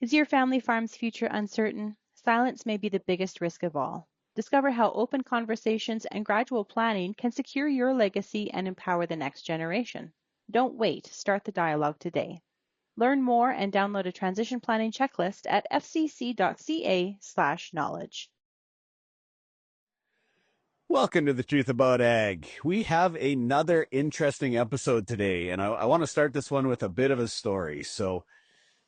Is your family farm's future uncertain? Silence may be the biggest risk of all. Discover how open conversations and gradual planning can secure your legacy and empower the next generation. Don't wait, start the dialogue today. Learn more and download a transition planning checklist at fcc.ca/knowledge. Welcome to The Truth About Ag. We have another interesting episode today, and I want to start this one with a bit of a story. So,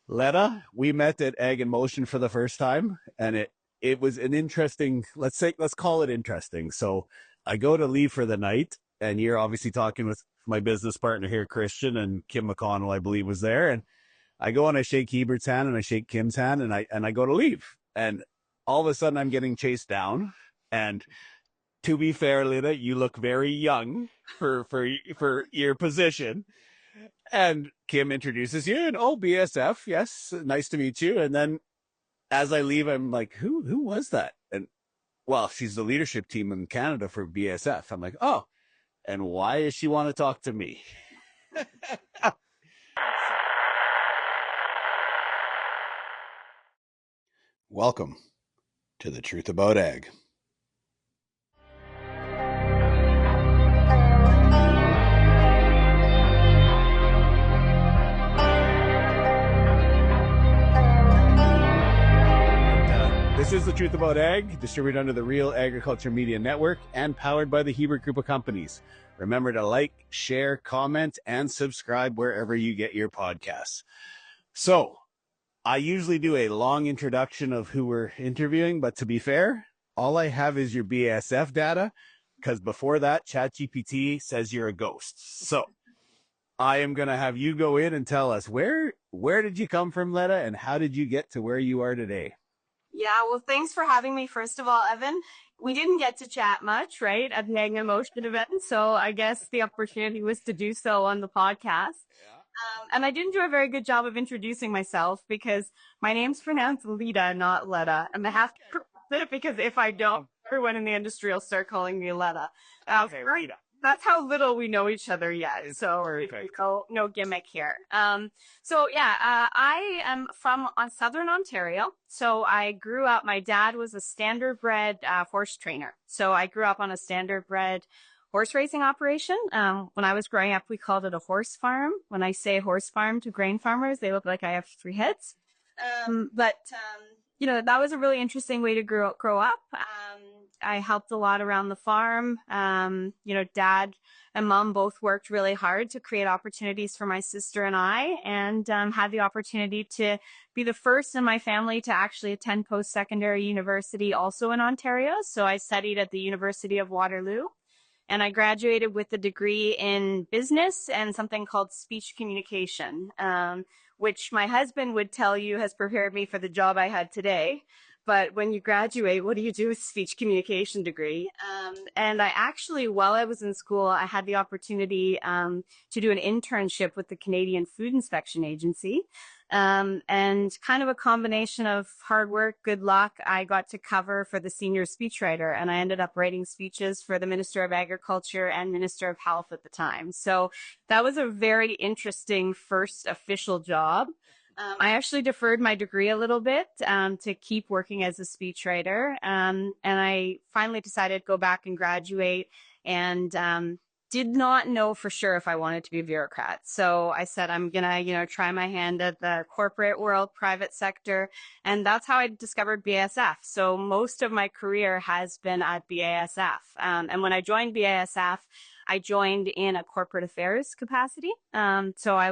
Leta, we met at Ag in Motion for the first time, and it was an interesting, let's call it interesting. So, I go to leave for the night, and you're obviously talking with my business partner here, Kristjan, and Kim McConnell, I believe, was there. And I go and I shake Hebert's hand and I shake Kim's hand, and I go to leave. And all of a sudden, I'm getting chased down, and to be fair, Leta, you look very young for your position. And Kim introduces you, and BASF, yes, nice to meet you. And then as I leave, I'm like, who was that? And well, she's the leadership team in Canada for BASF. I'm like, oh, and why does she want to talk to me? Welcome to The Truth About Ag. This is The Truth About Ag, distributed under the Real Agriculture Media Network and powered by the Hebert Group of Companies. Remember to like, share, comment, and subscribe wherever you get your podcasts. So, I usually do a long introduction of who we're interviewing, but to be fair, all I have is your BASF data, because before that, ChatGPT says you're a ghost. So, I am going to have you go in and tell us where did you come from, Leta, and how did you get to where you are today? Yeah, well, thanks for having me, first of all, Evan. We didn't get to chat much, right, at the Ag in Motion event, so I guess the opportunity was to do so on the podcast. And I didn't do a very good job of introducing myself because my name's pronounced Leta, not Leta. And I have to correct it because if I don't, everyone in the industry will start calling me Leta. Okay, Leta. That's how little we know each other yet. So no gimmick here. I am from southern Ontario. So I grew up, my dad was a standardbred horse trainer. So I grew up on a standardbred horse racing operation. When I was growing up, we called it a horse farm. When I say horse farm to grain farmers, they look like I have 3 heads. That was a really interesting way to grow up. I helped a lot around the farm. Dad and mom both worked really hard to create opportunities for my sister and I, and had the opportunity to be the first in my family to actually attend post-secondary university also in Ontario. So I studied at the University of Waterloo, and I graduated with a degree in business and something called speech communication, which my husband would tell you has prepared me for the job I had today. But when you graduate, what do you do with a speech communication degree? And I actually, while I was in school, I had the opportunity to do an internship with the Canadian Food Inspection Agency. And kind of a combination of hard work, good luck, I got to cover for the senior speechwriter, and I ended up writing speeches for the Minister of Agriculture and Minister of Health at the time. So that was a very interesting first official job. I actually deferred my degree a little bit to keep working as a speechwriter, and I finally decided to go back and graduate, and did not know for sure if I wanted to be a bureaucrat. So I said, I'm going to, try my hand at the corporate world, private sector. And that's how I discovered BASF. So most of my career has been at BASF. And when I joined BASF, I joined in a corporate affairs capacity. So I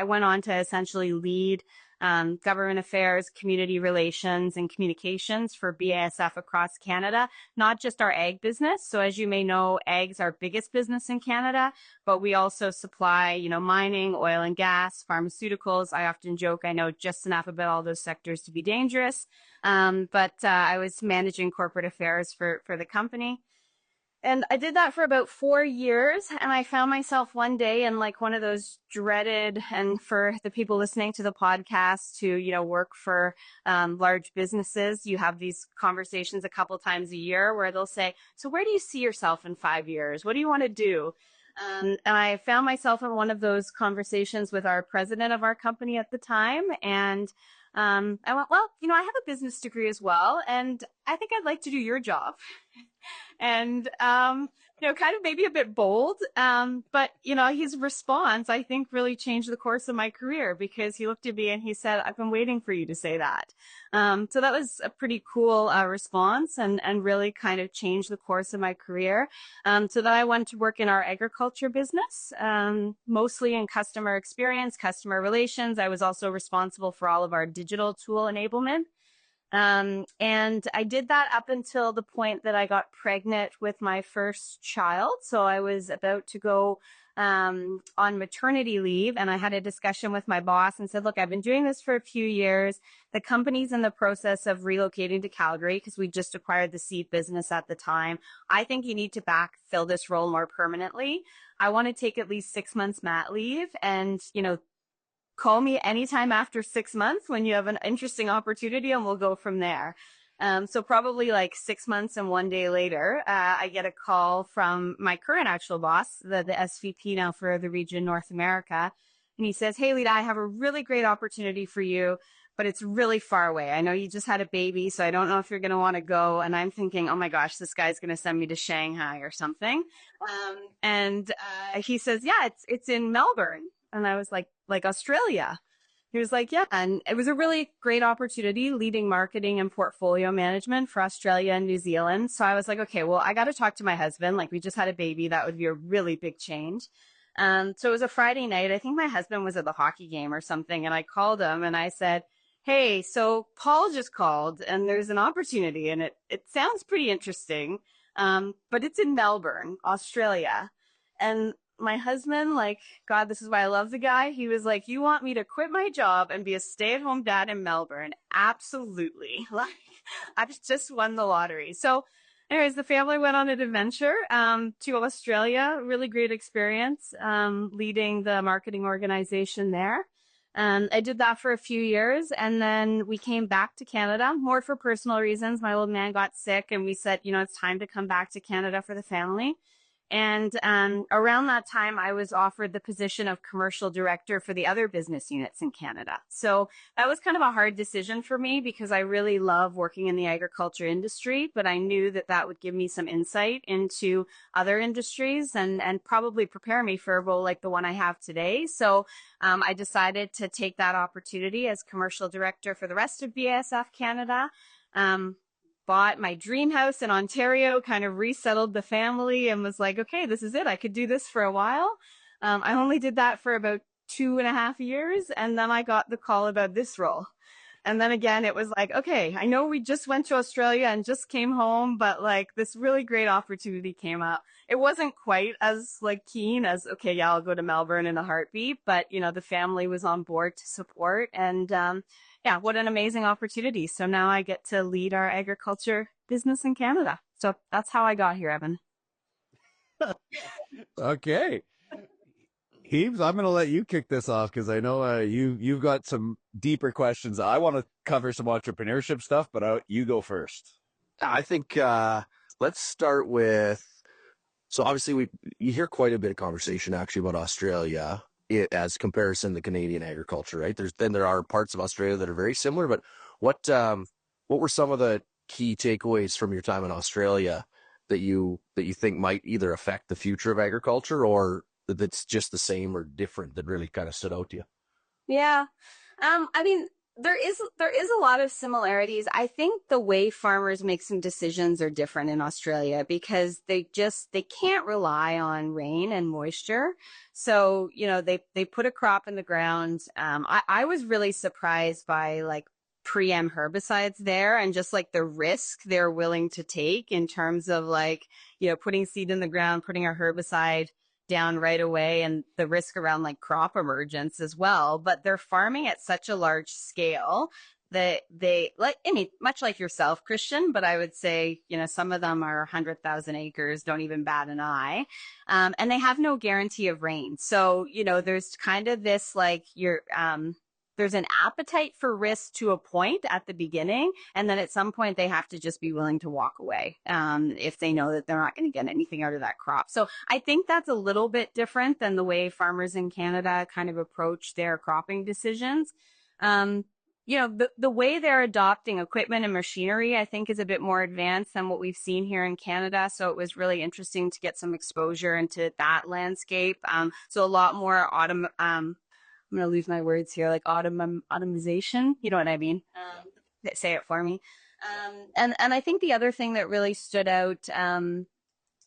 went on to essentially lead government affairs, community relations, and communications for BASF across Canada, not just our ag business. So as you may know, ag's our biggest business in Canada, but we also supply, mining, oil and gas, pharmaceuticals. I often joke, I know just enough about all those sectors to be dangerous. But I was managing corporate affairs for the company. And I did that for about 4 years, and I found myself one day in like one of those dreaded, and for the people listening to the podcast who, work for large businesses, you have these conversations a couple times a year where they'll say, so where do you see yourself in 5 years? What do you want to do? And I found myself in one of those conversations with our president of our company at the time, and I went, well, I have a business degree as well, and I think I'd like to do your job. And, kind of maybe a bit bold. But, his response, I think, really changed the course of my career, because he looked at me and he said, I've been waiting for you to say that. So that was a pretty cool response, and really kind of changed the course of my career. So then I went to work in our agriculture business, mostly in customer experience, customer relations. I was also responsible for all of our digital tool enablement. And I did that up until the point that I got pregnant with my first child. So I was about to go on maternity leave, and I had a discussion with my boss and said, look, I've been doing this for a few years. The company's in the process of relocating to Calgary because we just acquired the seed business at the time. I think you need to backfill this role more permanently. I want to take at least 6 months mat leave, and, call me anytime after 6 months when you have an interesting opportunity, and we'll go from there. So probably like 6 months and 1 day later, I get a call from my current actual boss, the SVP now for the region North America. And he says, hey, Leta, I have a really great opportunity for you, but it's really far away. I know you just had a baby, so I don't know if you're going to want to go. And I'm thinking, oh my gosh, this guy's going to send me to Shanghai or something. And he says, yeah, it's in Melbourne. And I was like Australia. He was like, yeah. And it was a really great opportunity, leading marketing and portfolio management for Australia and New Zealand. So I was like, okay, well, I got to talk to my husband. Like, we just had a baby. That would be a really big change. So it was a Friday night. I think my husband was at the hockey game or something. And I called him and I said, hey, so Paul just called and there's an opportunity, and it sounds pretty interesting. But it's in Melbourne, Australia. And my husband, like, God, this is why I love the guy. He was like, you want me to quit my job and be a stay-at-home dad in Melbourne? Absolutely. Like, I've just won the lottery. So anyways, the family went on an adventure to Australia. Really great experience leading the marketing organization there. I did that for a few years, and then we came back to Canada, more for personal reasons. My old man got sick, and we said, it's time to come back to Canada for the family. And around that time, I was offered the position of commercial director for the other business units in Canada. So that was kind of a hard decision for me, because I really love working in the agriculture industry, but I knew that that would give me some insight into other industries and probably prepare me for a role like the one I have today. So I decided to take that opportunity as commercial director for the rest of BASF Canada. Bought my dream house in Ontario, kind of resettled the family, and was like, okay, this is it. I could do this for a while. I only did that for about 2.5 years. And then I got the call about this role. And then again, it was like, okay, I know we just went to Australia and just came home, but like this really great opportunity came up. It wasn't quite as like keen as, okay, yeah, I'll go to Melbourne in a heartbeat, but the family was on board to support, and yeah, what an amazing opportunity. So now I get to lead our agriculture business in Canada. So that's how I got here, Evan. Okay. Heaves, I'm going to let you kick this off, because I know you've got some deeper questions. I want to cover some entrepreneurship stuff, but you go first. I think let's start with, so obviously you hear quite a bit of conversation actually about Australia as comparison to Canadian agriculture, right? There are parts of Australia that are very similar, but what were some of the key takeaways from your time in Australia that you think might either affect the future of agriculture, or that's just the same or different, that really kind of stood out to you? Yeah. I mean, there is a lot of similarities. I think the way farmers make some decisions are different in Australia, because they can't rely on rain and moisture. So, they put a crop in the ground. I was really surprised by like pre-em herbicides there, and just like the risk they're willing to take in terms of like, putting seed in the ground, putting a herbicide down right away, and the risk around like crop emergence as well. But they're farming at such a large scale that they, like, I mean, much like yourself, Kristjan, but I would say, some of them are 100,000 acres, don't even bat an eye. And they have no guarantee of rain. So, there's kind of this, like, there's an appetite for risk to a point at the beginning, and then at some point they have to just be willing to walk away if they know that they're not going to get anything out of that crop. So I think that's a little bit different than the way farmers in Canada kind of approach their cropping decisions. the way they're adopting equipment and machinery, I think, is a bit more advanced than what we've seen here in Canada. So it was really interesting to get some exposure into that landscape. So a lot more I'm going to lose my words here, like automation. You know what I mean? Say it for me. And I think the other thing that really stood out,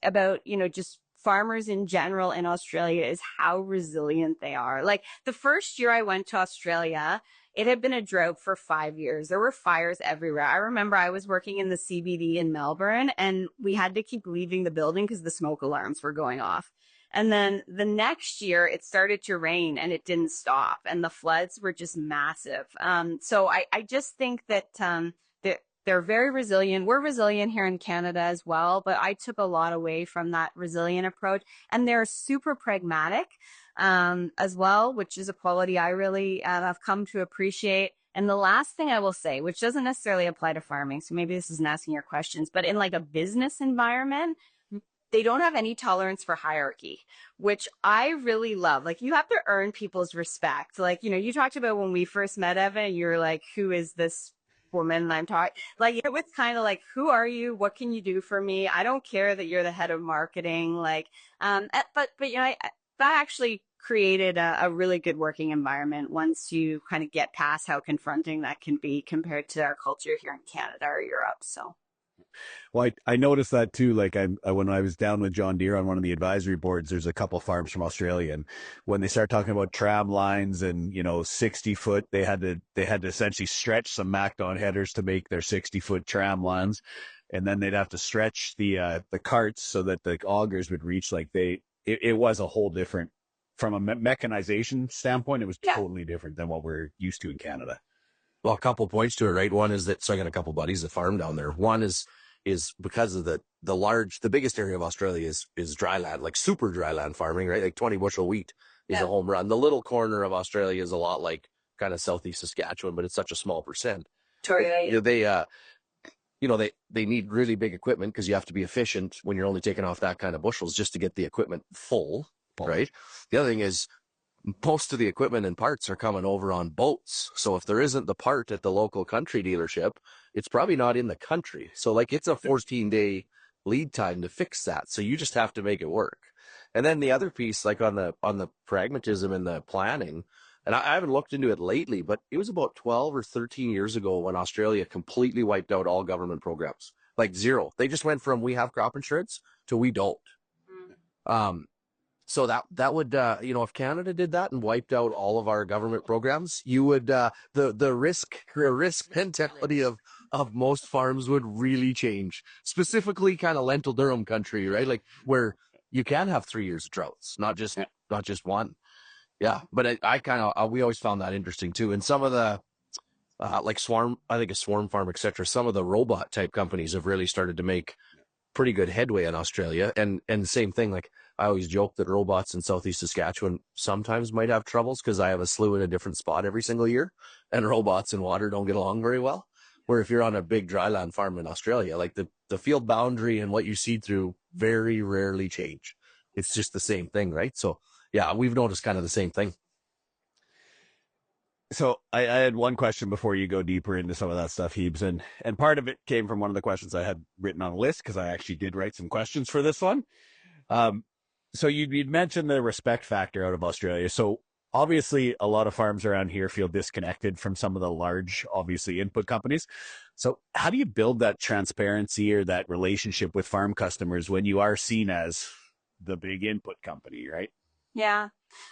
about, just farmers in general in Australia is how resilient they are. Like the first year I went to Australia, it had been a drought for 5 years. There were fires everywhere. I remember I was working in the CBD in Melbourne and we had to keep leaving the building because the smoke alarms were going off. And then the next year it started to rain and it didn't stop and the floods were just massive. So I just think that, they're very resilient. We're resilient here in Canada as well, but I took a lot away from that resilient approach. And they're super pragmatic as well, which is a quality I really have come to appreciate. And the last thing I will say, which doesn't necessarily apply to farming, so maybe this isn't asking your questions, but in like a business environment, they don't have any tolerance for hierarchy, which I really love. Like you have to earn people's respect. Like, you talked about when we first met, Evan, you're like, who is this woman? And I'm talking like, it was kind of like, who are you? What can you do for me? I don't care that you're the head of marketing. Like, but that actually created a really good working environment once you kind of get past how confronting that can be compared to our culture here in Canada or Europe. So. Well, I noticed that too. Like when I was down with John Deere on one of the advisory boards, there's a couple farms from Australia, and when they start talking about tram lines and 60-foot, they had to essentially stretch some Macdon headers to make their 60-foot tram lines, and then they'd have to stretch the carts so that the augers would reach. Like it was a whole different, from a mechanization standpoint, it was totally different than what we're used to in Canada. Well, a couple points to it, right? One is that, so I got a couple buddies that farm down there. One is because of the biggest area of Australia is dry land, like super dry land farming, right? Like 20 bushel wheat is a home run. The little corner of Australia is a lot like kind of southeast Saskatchewan, but it's such a small percent. They need really big equipment because you have to be efficient when you're only taking off that kind of bushels just to get the equipment full, right? The other thing is, most of the equipment and parts are coming over on boats. So if there isn't the part at the local country dealership, it's probably not in the country. So like it's a 14-day lead time to fix that. So you just have to make it work. And then the other piece, like on the pragmatism and the planning, and I haven't looked into it lately, but it was about 12 or 13 years ago when Australia completely wiped out all government programs, like zero. They just went from we have crop insurance to we don't. So that would, if Canada did that and wiped out all of our government programs, you would, the risk mentality of most farms would really change. Specifically kind of lentil durum country, right? Like where you can have 3 years of droughts, not just one. Yeah. But we always found that interesting too. And some of the, like Swarm, I think a Swarm Farm, et cetera, some of the robot type companies have really started to make pretty good headway in Australia. And the same thing, like I always joke that robots in southeast Saskatchewan sometimes might have troubles because I have a slough in a different spot every single year, and robots and water don't get along very well. Where if you're on a big dryland farm in Australia, like the field boundary and what you seed through very rarely change. It's just the same thing, right? So yeah, we've noticed kind of the same thing. So I had one question before you go deeper into some of that stuff, Heebs, and part of it came from one of the questions I had written on a list because I actually did write some questions for this one. So you'd mentioned the respect factor out of Australia. So obviously a lot of farms around here feel disconnected from some of the large, obviously, input companies. So how do you build that transparency or that relationship with farm customers when you are seen as the big input company, right? Yeah.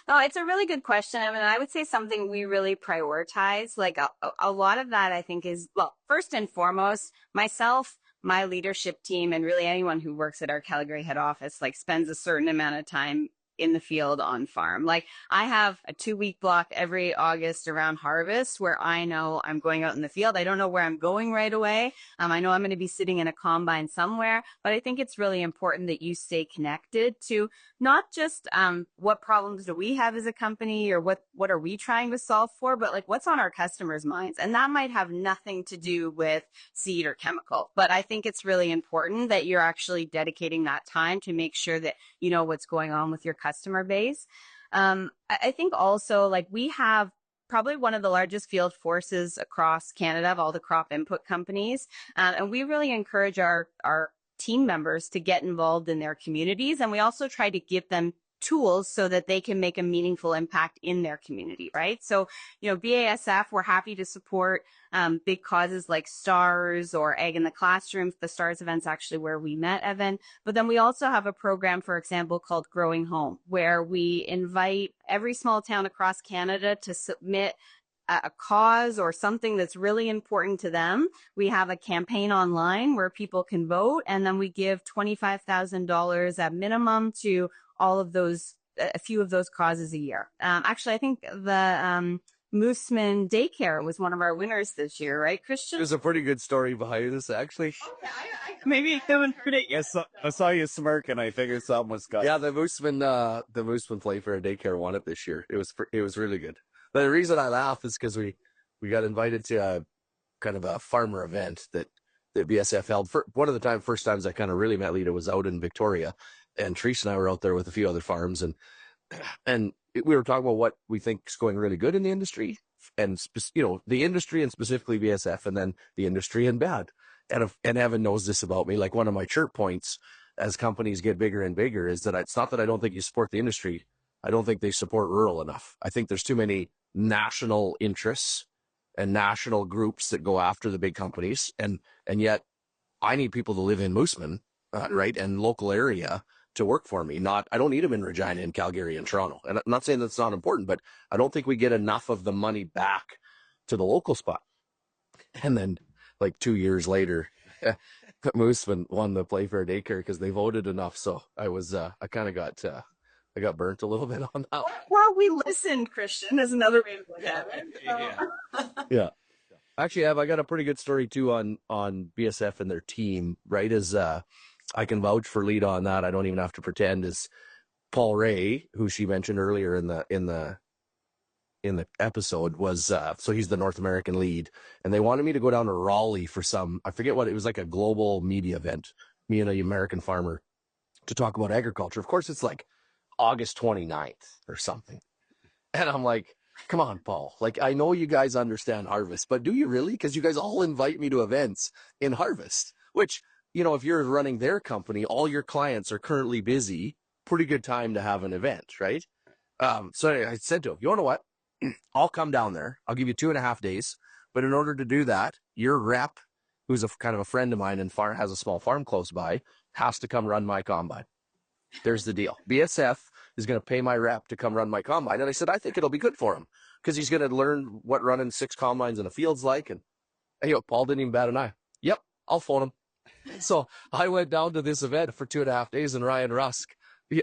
No, it's a really good question. I mean, I would say something we really prioritize. Like a lot of that, I think, is, well, first and foremost, myself, my leadership team, and really anyone who works at our Calgary head office, like spends a certain amount of time in the field on farm. Like I have a 2-week block every August around harvest where I know I'm going out in the field. I don't know where I'm going right away. I know I'm going to be sitting in a combine somewhere, but I think it's really important that you stay connected to not just what problems do we have as a company or what are we trying to solve for, but like what's on our customers' minds. And that might have nothing to do with seed or chemical, but I think it's really important that you're actually dedicating that time to make sure that you know what's going on with your customer base. I think also like we have probably one of the largest field forces across Canada of all the crop input companies. And we really encourage our team members to get involved in their communities. And we also try to give them tools so that they can make a meaningful impact in their community, right? So, BASF, we're happy to support big causes like STARS or Egg in the Classroom. The STARS event's actually where we met, Evan. But then we also have a program, for example, called Growing Home, where we invite every small town across Canada to submit a cause or something that's really important to them. We have a campaign online where people can vote, and then we give $25,000 at minimum to all of those, a few of those causes a year. Actually, I think the Mooseman Daycare was one of our winners this year, right, Kristjan? There's a pretty good story behind this, actually. Okay, maybe I haven't heard it yet. Yes, I saw you smirk, and I figured something was coming. Yeah, the Mooseman Playfair Daycare won it this year. It was really good. But the reason I laugh is because we got invited to a kind of a farmer event that BSF held. For one of the first times I kind of really met Leta was out in Victoria, and Teresa and I were out there with a few other farms, and we were talking about what we think is going really good in the industry, and the industry and specifically BSF, and then the industry and bad. And Evan knows this about me. Like, one of my chirp points as companies get bigger and bigger is that it's not that I don't think you support the industry. I don't think they support rural enough. I think there's too many national interests and national groups that go after the big companies. And yet I need people to live in Mooseman, right, and local area to work for me. I don't need them in Regina and Calgary and Toronto. And I'm not saying that's not important, but I don't think we get enough of the money back to the local spot. And then, like 2 years later, Mooseman won the Playfair Daycare because they voted enough. So I got burnt a little bit on that. Well, we listened, Kristjan, is another way to look at it. Yeah. Actually, I got a pretty good story too on BSF and their team, right? As I can vouch for Leta on that. I don't even have to pretend. Is Paul Ray, who she mentioned earlier in the episode, was so he's the North American lead, and they wanted me to go down to Raleigh for I forget what it was, like a global media event, me and an American farmer, to talk about agriculture. Of course, it's like August 29th or something. And I'm like, come on, Paul. Like, I know you guys understand harvest, but do you really? Because you guys all invite me to events in harvest, which, if you're running their company, all your clients are currently busy, pretty good time to have an event, right? So anyway, I said to him, you know what? I'll come down there. I'll give you 2.5 days. But in order to do that, your rep, who's a kind of a friend of mine and has a small farm close by, has to come run my combine. There's the deal. BSF is going to pay my rep to come run my combine. And I said, I think it'll be good for him because he's going to learn what running 6 combines in a field's like. And Paul didn't even bat an eye. Yep, I'll phone him. So I went down to this event for 2.5 days, and Ryan Rusk,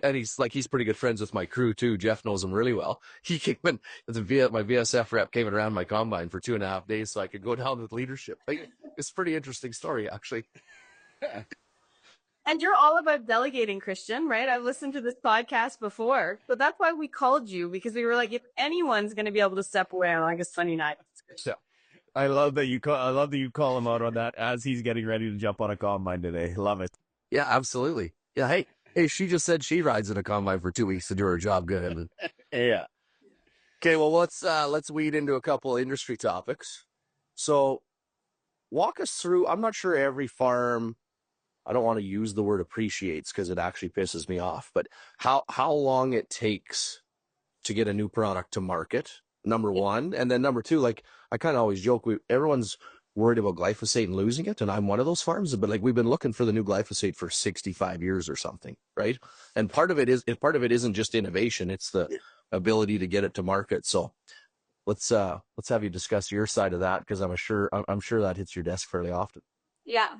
and he's pretty good friends with my crew too. Jeff knows him really well. He came in, my BSF rep came around my combine for 2.5 days so I could go down with leadership. It's a pretty interesting story, actually. And you're all about delegating, Kristjan, right? I've listened to this podcast before. So that's why we called you, because we were like, if anyone's going to be able to step away on August 29th. So, I love that you call him out on that as he's getting ready to jump on a combine today. Love it. Yeah, absolutely. Yeah, hey, she just said she rides in a combine for 2 weeks to do her job good. Yeah. Okay, well, let's weed into a couple of industry topics. So walk us through, I'm not sure every farm, I don't want to use the word appreciates because it actually pisses me off, but how long it takes to get a new product to market, number one. And then number two, like I kind of always joke, everyone's worried about glyphosate and losing it. And I'm one of those farms, but like we've been looking for the new glyphosate for 65 years or something, right? And part of it isn't just innovation, it's the ability to get it to market. So let's have you discuss your side of that, because I'm sure that hits your desk fairly often. Yeah.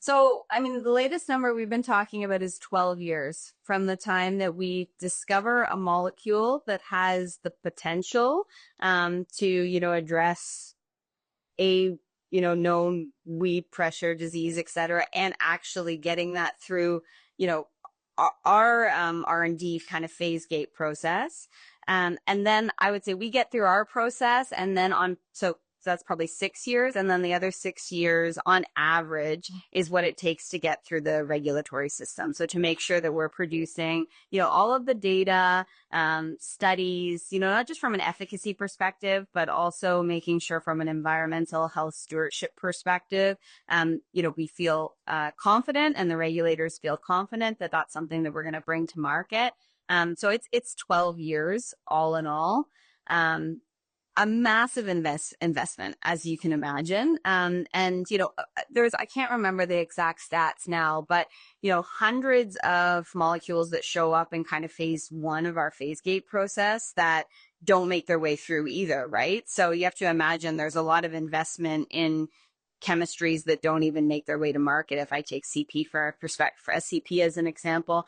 So, I mean, the latest number we've been talking about is 12 years from the time that we discover a molecule that has the potential to, address a, known weed pressure disease, et cetera, and actually getting that through, our R&D kind of phase gate process. And then I would say we get through our process, and then So that's probably 6 years. And then the other 6 years on average is what it takes to get through the regulatory system. So to make sure that we're producing, all of the data, studies, not just from an efficacy perspective, but also making sure from an environmental health stewardship perspective, we feel confident, and the regulators feel confident that that's something that we're going to bring to market. So it's 12 years all in all. A massive investment, as you can imagine. And, I can't remember the exact stats now, but, hundreds of molecules that show up in kind of phase 1 of our phase gate process that don't make their way through either, right? So you have to imagine there's a lot of investment in chemistries that don't even make their way to market. If I take CP for SCP as an example,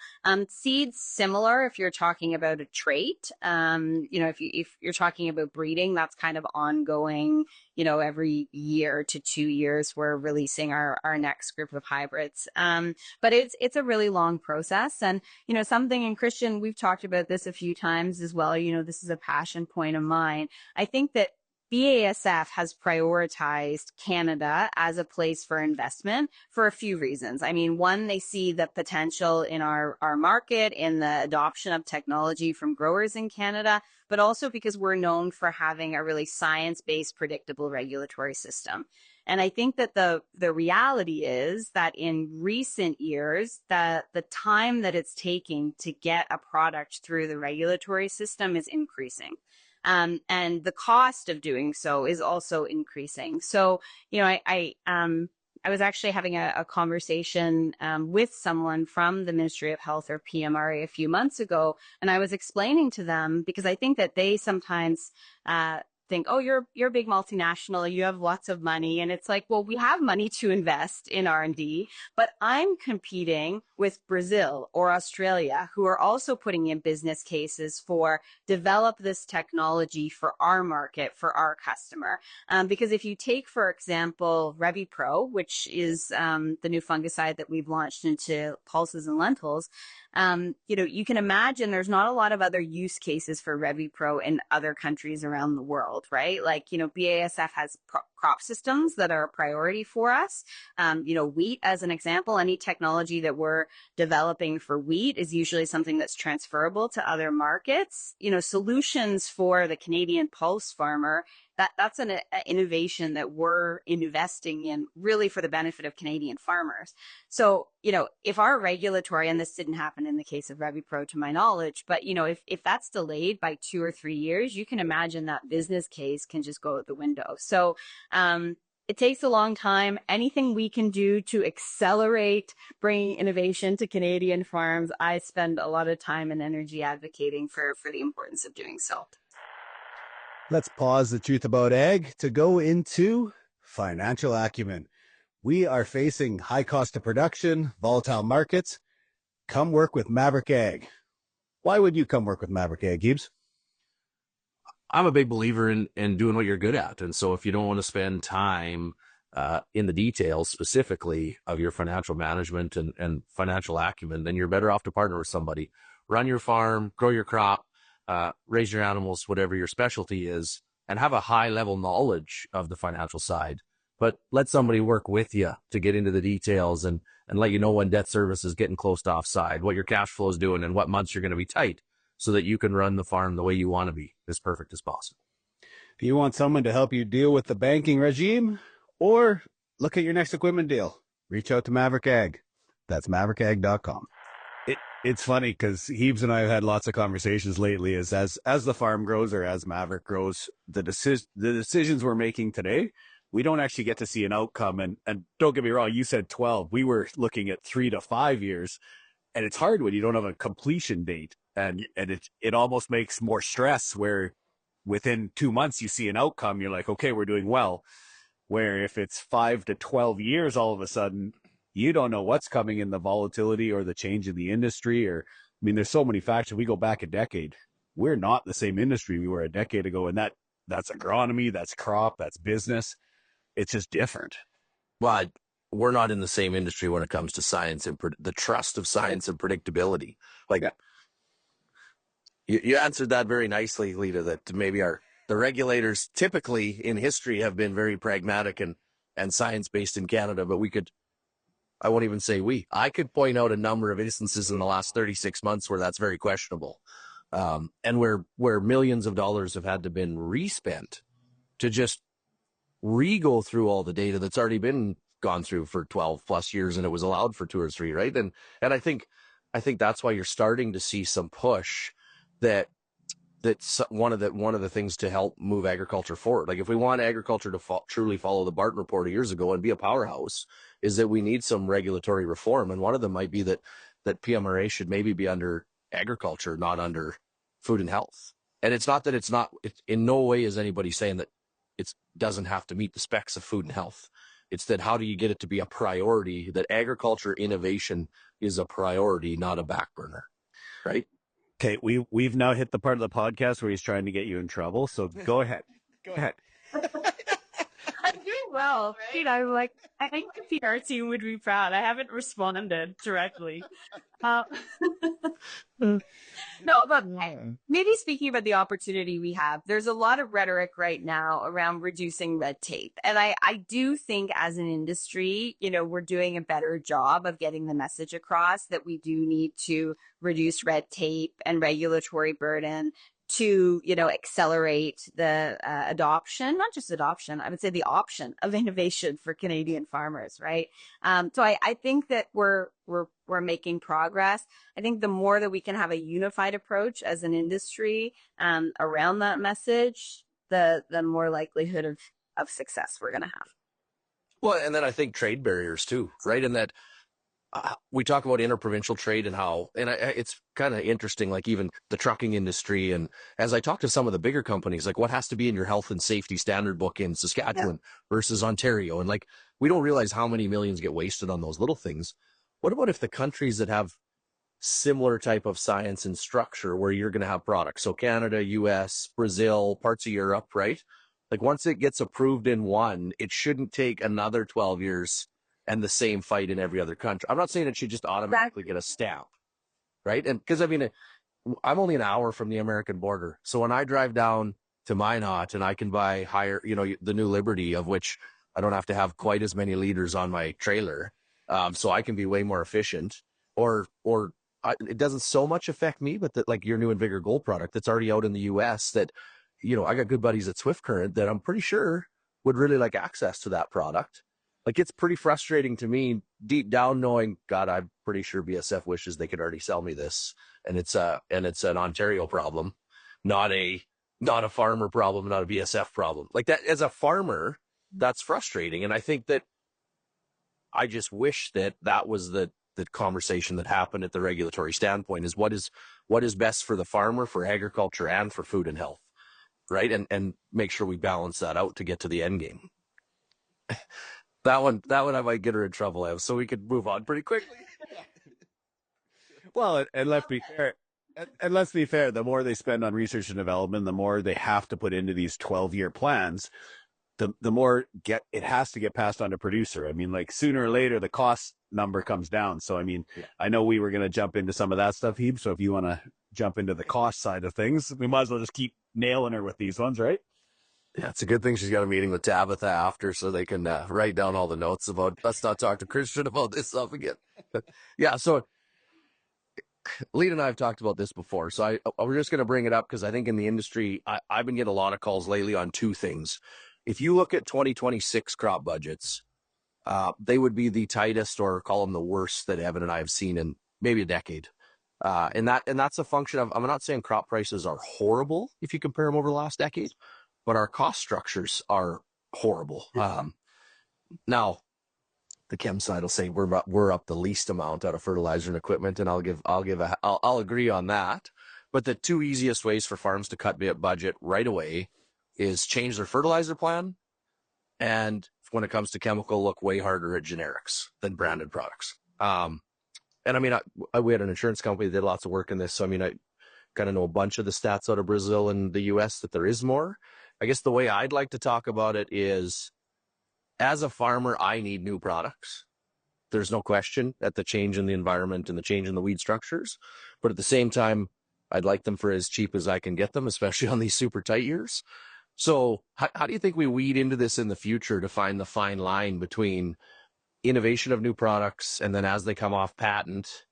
seeds similar. If you're talking about a trait, if you're talking about breeding, that's kind of ongoing. Every year to 2 years, we're releasing our next group of hybrids. But it's a really long process, and something. And Kristjan, we've talked about this a few times as well. This is a passion point of mine. I think that BASF has prioritized Canada as a place for investment for a few reasons. I mean, one, they see the potential in our market, in the adoption of technology from growers in Canada, but also because we're known for having a really science-based, predictable regulatory system. And I think that the reality is that in recent years, the time that it's taking to get a product through the regulatory system is increasing. And the cost of doing so is also increasing. So, I was actually having a conversation with someone from the Ministry of Health, or PMRA, a few months ago, and I was explaining to them, because I think that they sometimes think, oh, you're a big multinational, you have lots of money. And it's like, well, we have money to invest in R&D, but I'm competing with Brazil or Australia, who are also putting in business cases for develop this technology for our market, for our customer. Because if you take, for example, ReviPro, which is the new fungicide that we've launched into pulses and lentils, you can imagine there's not a lot of other use cases for ReviPro in other countries around the world, right? Like, BASF has crop systems that are a priority for us. Wheat, as an example, any technology that we're developing for wheat is usually something that's transferable to other markets. Solutions for the Canadian pulse farmer, that's an innovation that we're investing in really for the benefit of Canadian farmers. So, if our regulatory, and this didn't happen in the case of ReviPro to my knowledge, but, if that's delayed by 2 or 3 years, you can imagine that business case can just go out the window. So, it takes a long time. Anything we can do to accelerate bringing innovation to Canadian farms, I spend a lot of time and energy advocating for the importance of doing so. Let's pause the truth about ag to go into financial acumen. We are facing high cost of production, volatile markets. Come work with Maverick Ag. Why would you come work with Maverick Ag, Gibbs? I'm a big believer in doing what you're good at. And so if you don't want to spend time in the details specifically of your financial management and financial acumen, then you're better off to partner with somebody. Run your farm, grow your crop, raise your animals, whatever your specialty is, and have a high level knowledge of the financial side. But let somebody work with you to get into the details and let you know when debt service is getting close to offside, what your cash flow is doing, and what months you're going to be tight, so that you can run the farm the way you want to be, as perfect as possible. If you want someone to help you deal with the banking regime or look at your next equipment deal, reach out to Maverick Ag. That's maverickag.com. It's funny because Heebs and I have had lots of conversations lately as the farm grows, or as Maverick grows, the decisions we're making today, we don't actually get to see an outcome. And don't get me wrong, you said 12. We were looking at 3 to 5 years. And it's hard when you don't have a completion date. And it almost makes more stress where within 2 months you see an outcome, you're like, okay, we're doing well. Where if it's 5 to 12 years, all of a sudden, you don't know what's coming in the volatility or the change in the industry. There's so many factors. We go back a decade. We're not the same industry we were a decade ago. And that's agronomy, that's crop, that's business. It's just different. Well, we're not in the same industry when it comes to science and the trust of science and predictability. Like, you answered that very nicely, Leta, that maybe our the regulators typically in history have been very pragmatic and science-based in Canada, but I won't even say I could point out a number of instances in the last 36 months where that's very questionable. And where millions of dollars have had to been respent to just re-go through all the data that's already been gone through for 12 plus years, and it was allowed for 2 or 3, right? And I think that's why you're starting to see some push that's one of the things to help move agriculture forward. Like if we want agriculture to truly follow the Barton Report years ago and be a powerhouse, is that we need some regulatory reform. And one of them might be that PMRA should maybe be under agriculture, not under food and health. And it's not that it's in no way is anybody saying that it doesn't have to meet the specs of food and health. It's that how do you get it to be a priority, that agriculture innovation is a priority, not a back burner, right? Okay, we've now hit the part of the podcast where he's trying to get you in trouble. So go ahead. Go ahead. I'm doing well, right? I'm like, I think the PR team would be proud. I haven't responded directly. No, but maybe speaking about the opportunity we have, there's a lot of rhetoric right now around reducing red tape. And I do think as an industry, we're doing a better job of getting the message across that we do need to reduce red tape and regulatory burden to, accelerate the adoption, not just adoption, I would say the option of innovation for Canadian farmers, right? So I think that we're making progress. I think the more that we can have a unified approach as an industry around that message, the more likelihood of success we're going to have. Well, and then I think trade barriers too, right? And that we talk about interprovincial trade and how, and it's kind of interesting, like even the trucking industry. And as I talk to some of the bigger companies, like what has to be in your health and safety standard book in Saskatchewan versus Ontario. And like, we don't realize how many millions get wasted on those little things. What about if the countries that have similar type of science and structure where you're going to have products? So Canada, US, Brazil, parts of Europe, right? Like once it gets approved in one, it shouldn't take another 12 years and the same fight in every other country. I'm not saying it should just automatically get a stamp, right? And because I'm only an hour from the American border. So when I drive down to Minot and I can buy higher, the new Liberty, of which I don't have to have quite as many liters on my trailer. So I can be way more efficient, it doesn't so much affect me, but that like your new and bigger gold product that's already out in the US that, I got good buddies at Swift Current that I'm pretty sure would really like access to that product. Like it's pretty frustrating to me deep down knowing, God, I'm pretty sure BASF wishes they could already sell me this. And it's an Ontario problem, not a farmer problem, not a BASF problem. Like that as a farmer, that's frustrating. And I think that I just wish that was the conversation that happened at the regulatory standpoint is what is best for the farmer, for agriculture, and for food and health, right? And make sure we balance that out to get to the end game. That one I might get her in trouble, Ev, so we could move on pretty quickly. Well, and let's be fair, the more they spend on research and development, the more they have to put into these 12-year plans, the more it has to get passed on to producer. I mean, like sooner or later, the cost number comes down. So, I mean, I know we were going to jump into some of that stuff, Hebe. So if you want to jump into the cost side of things, we might as well just keep nailing her with these ones, right? Yeah, it's a good thing she's got a meeting with Tabitha after so they can write down all the notes about, let's not talk to Kristjan about this stuff again. Yeah, so Leta and I have talked about this before. So we're just going to bring it up because I think in the industry, I've been getting a lot of calls lately on two things. If you look at 2026 crop budgets, they would be the tightest or call them the worst that Evan and I have seen in maybe a decade. And that's a function of, I'm not saying crop prices are horrible if you compare them over the last decade, but our cost structures are horrible. Now, the chem side will say we're up the least amount out of fertilizer and equipment, and I'll agree on that. But the two easiest ways for farms to cut budget right away is change their fertilizer plan, and when it comes to chemical, look way harder at generics than branded products. And I mean, we had an insurance company that did lots of work in this, so I mean, I kind of know a bunch of the stats out of Brazil and the US that there is more. I guess the way I'd like to talk about it is, as a farmer, I need new products. There's no question at the change in the environment and the change in the weed structures. But at the same time, I'd like them for as cheap as I can get them, especially on these super tight years. So how do you think we weed into this in the future to find the fine line between innovation of new products and then as they come off patent,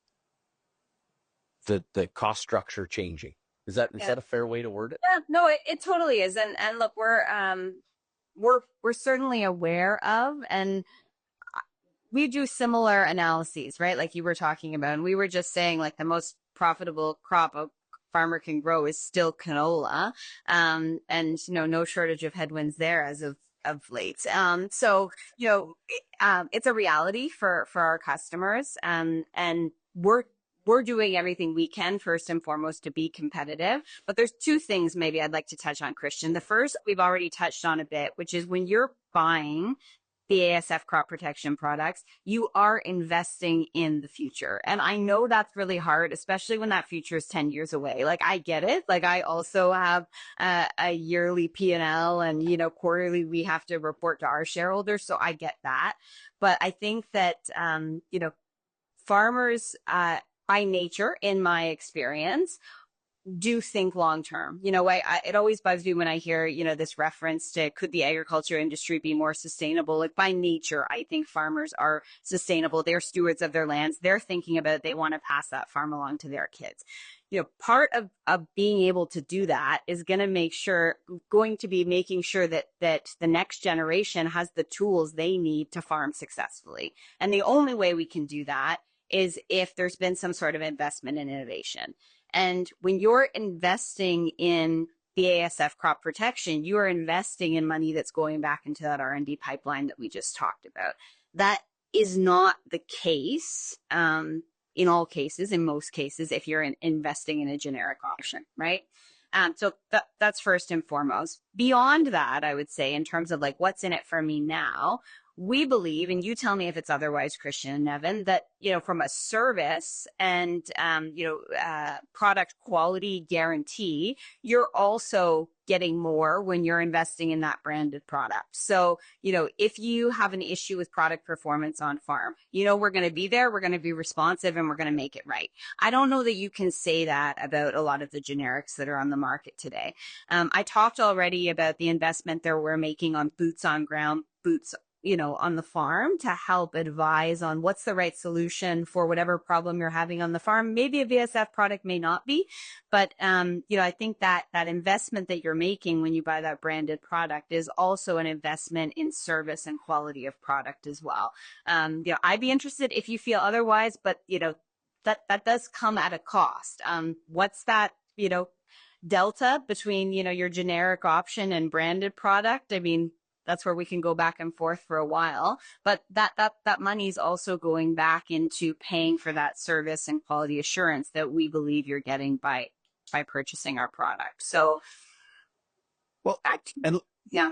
the cost structure changing? Is that a fair way to word it? Yeah, no, it totally is. And look, we're certainly aware of, and we do similar analyses, right? Like you were talking about, and we were just saying like the most profitable crop a farmer can grow is still canola. And, no shortage of headwinds there as of late. So, it's a reality for our customers. And we're doing everything we can, first and foremost, to be competitive. But there's two things maybe I'd like to touch on, Kristjan. The first we've already touched on a bit, which is when you're buying the BASF crop protection products, you are investing in the future. And I know that's really hard, especially when that future is 10 years away. Like, I get it. Like, I also have a yearly P&L and, quarterly we have to report to our shareholders. So I get that. But I think that, farmers, by nature, in my experience, do think long term. It always bugs me when I hear, this reference to could the agriculture industry be more sustainable? Like, by nature, I think farmers are sustainable. They're stewards of their lands. They're thinking about it. They want to pass that farm along to their kids. Part of being able to do that is going to be making sure that the next generation has the tools they need to farm successfully. And the only way we can do that is if there's been some sort of investment in innovation. And when you're investing in the BASF crop protection, you are investing in money that's going back into that R&D pipeline that we just talked about. That is not the case in all cases, in most cases, if you're investing in a generic option, right? So that's first and foremost. Beyond that, I would say, in terms of like what's in it for me now, we believe, and you tell me if it's otherwise, Kristjan and Evan, that, from a service and, product quality guarantee, you're also getting more when you're investing in that branded product. So, if you have an issue with product performance on farm, we're going to be there, we're going to be responsive, and we're going to make it right. I don't know that you can say that about a lot of the generics that are on the market today. I talked already about the investment that we're making on boots on ground, on the farm to help advise on what's the right solution for whatever problem you're having on the farm. Maybe a BASF product may not be, but, I think that investment that you're making when you buy that branded product is also an investment in service and quality of product as well. I'd be interested if you feel otherwise, but, that does come at a cost. What's that, delta between, your generic option and branded product? I mean, that's where we can go back and forth for a while, but that money is also going back into paying for that service and quality assurance that we believe you're getting by purchasing our product. So, well, yeah.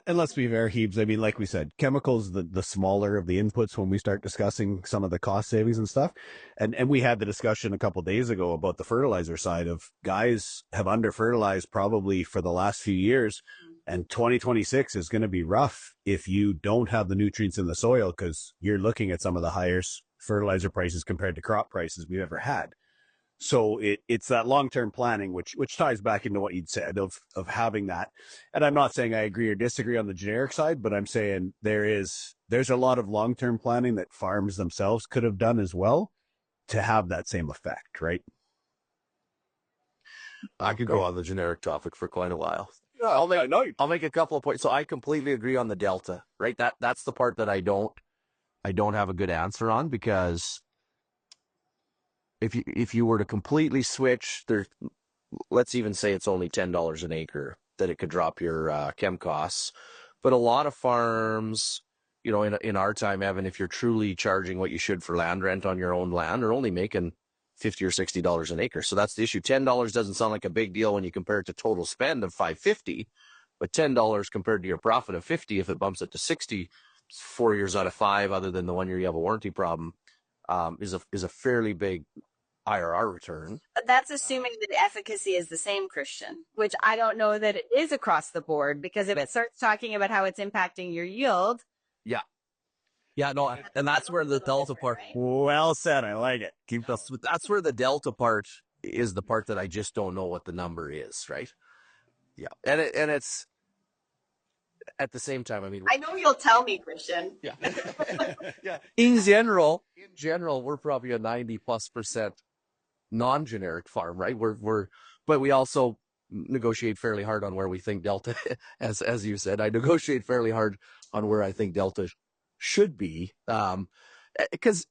And let's be fair, Heebs. I mean, like we said, chemicals, the smaller of the inputs when we start discussing some of the cost savings and stuff. And we had the discussion a couple of days ago about the fertilizer side of guys have under fertilized probably for the last few years. And 2026 is going to be rough if you don't have the nutrients in the soil because you're looking at some of the highest fertilizer prices compared to crop prices we've ever had. So it's that long-term planning, which ties back into what you'd said of having that. And I'm not saying I agree or disagree on the generic side, but I'm saying there's a lot of long-term planning that farms themselves could have done as well to have that same effect, right? I could go on the generic topic for quite a while. I'll make a couple of points. So I completely agree on the delta, right? That's the part that I don't have a good answer on, because if you were to completely switch, let's even say it's only $10 an acre that it could drop your chem costs. But a lot of farms, in our time, Evan, if you're truly charging what you should for land rent on your own land, are only making $50 or $60 an acre. So that's the issue. $10 doesn't sound like a big deal when you compare it to total spend of $550, but $10 compared to your profit of $50, if it bumps it to $60, 4 years out of 5, other than the 1 year you have a warranty problem, is a fairly big IRR return. But that's assuming that efficacy is the same, Kristjan, which I don't know that it is across the board, because if it starts talking about how it's impacting your yield. Yeah, no, and that's where the delta part. Well said. I like it. That's where the delta part is the part that I just don't know what the number is, right? Yeah. And it's at the same time, I mean, I know you'll tell me, Kristjan. yeah. Yeah. In general, we're probably a 90+% non-generic farm, right? But we also negotiate fairly hard on where we think Delta, as you said, I negotiate fairly hard on where I think Delta should be. Because